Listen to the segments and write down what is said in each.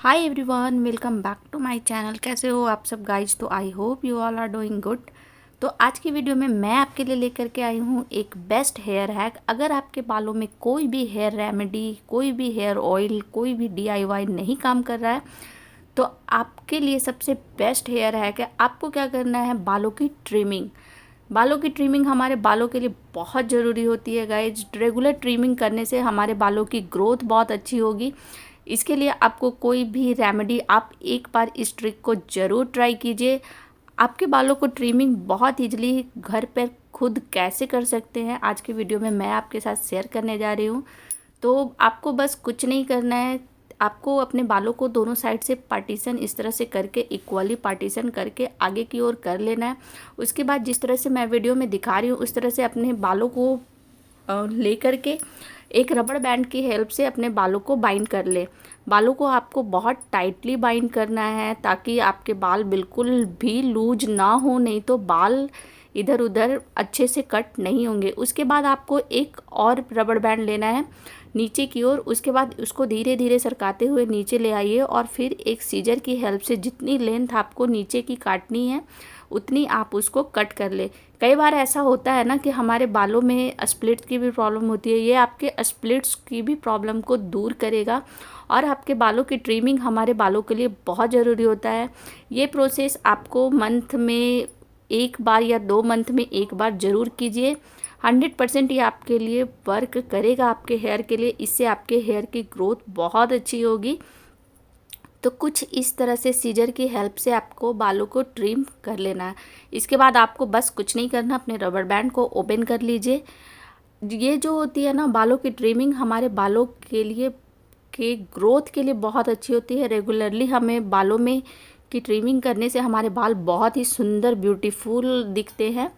Hi everyone, welcome back to my channel. कैसे हो आप सब गाइज? तो I hope you all are doing good. तो आज की वीडियो में मैं आपके लिए लेकर के आई हूँ एक बेस्ट हेयर हैक। अगर आपके बालों में कोई भी हेयर रेमेडी, कोई भी हेयर ऑयल, कोई भी DIY नहीं काम कर रहा है तो आपके लिए सबसे बेस्ट हेयर हैक है। आपको क्या करना है? बालों की ट्रिमिंग। बालों की ट्रिमिंग हमारे बालों के लिए बहुत ज़रूरी होती है गाइज। रेगुलर ट्रिमिंग करने से हमारे बालों की ग्रोथ बहुत अच्छी होगी। इसके लिए आपको कोई भी रेमेडी, आप एक बार इस ट्रिक को ज़रूर ट्राई कीजिए। आपके बालों को ट्रिमिंग बहुत ईजिली घर पर खुद कैसे कर सकते हैं, आज की वीडियो में मैं आपके साथ शेयर करने जा रही हूँ। तो आपको बस कुछ नहीं करना है, आपको अपने बालों को दोनों साइड से पार्टीशन इस तरह से करके इक्वली पार्टीशन करके आगे की ओर कर लेना है। उसके बाद जिस तरह से मैं वीडियो में दिखा रही हूँ उस तरह से अपने बालों को ले करके एक रबड़ बैंड की हेल्प से अपने बालों को बाइंड कर ले। बालों को आपको बहुत टाइटली बाइंड करना है ताकि आपके बाल बिल्कुल भी लूज ना हो, नहीं तो बाल इधर उधर अच्छे से कट नहीं होंगे। उसके बाद आपको एक और रबड़ बैंड लेना है नीचे की ओर। उसके बाद उसको धीरे धीरे सरकाते हुए नीचे ले आइए और फिर एक सीजर की हेल्प से जितनी लेंथ आपको नीचे की काटनी है उतनी आप उसको कट कर ले। कई बार ऐसा होता है ना कि हमारे बालों में स्प्लिट्स की भी प्रॉब्लम होती है। ये आपके स्प्लिट्स की भी प्रॉब्लम को दूर करेगा और आपके बालों की ट्रिमिंग हमारे बालों के लिए बहुत ज़रूरी होता है। ये प्रोसेस आपको मंथ में एक बार या 2 मंथ में एक बार ज़रूर कीजिए। 100% ये आपके लिए वर्क करेगा, आपके हेयर के लिए। इससे आपके हेयर की ग्रोथ बहुत अच्छी होगी। तो कुछ इस तरह से सीजर की हेल्प से आपको बालों को ट्रिम कर लेना है। इसके बाद आपको बस कुछ नहीं करना, अपने रबर बैंड को ओपन कर लीजिए। ये जो होती है ना बालों की ट्रिमिंग, हमारे बालों के लिए के ग्रोथ के लिए बहुत अच्छी होती है। रेगुलरली हमें बालों में की ट्रिमिंग करने से हमारे बाल बहुत ही सुंदर ब्यूटीफुल दिखते हैं।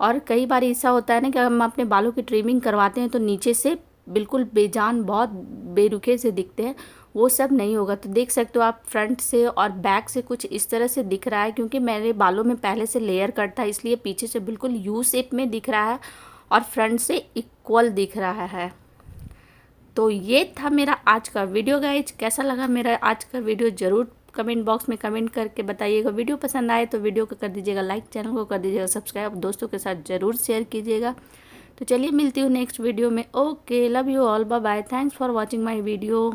और कई बार ऐसा होता है ना कि हम अपने बालों की ट्रिमिंग करवाते हैं तो नीचे से बिल्कुल बेजान, बहुत बेरुखे से दिखते हैं। वो सब नहीं होगा। तो देख सकते हो आप, फ्रंट से और बैक से कुछ इस तरह से दिख रहा है। क्योंकि मेरे बालों में पहले से लेयर कट था इसलिए पीछे से बिल्कुल यू शेप में दिख रहा है और फ्रंट से इक्वल दिख रहा है। तो ये था मेरा आज का वीडियो गाइज। कैसा लगा मेरा आज का वीडियो ज़रूर कमेंट बॉक्स में कमेंट करके बताइएगा। वीडियो पसंद आए तो वीडियो को कर दीजिएगा लाइक, चैनल को कर दीजिएगा सब्सक्राइब, दोस्तों के साथ ज़रूर शेयर कीजिएगा। तो चलिए मिलती हूँ नेक्स्ट वीडियो में। Okay, love you all, bye bye, thanks for watching my video.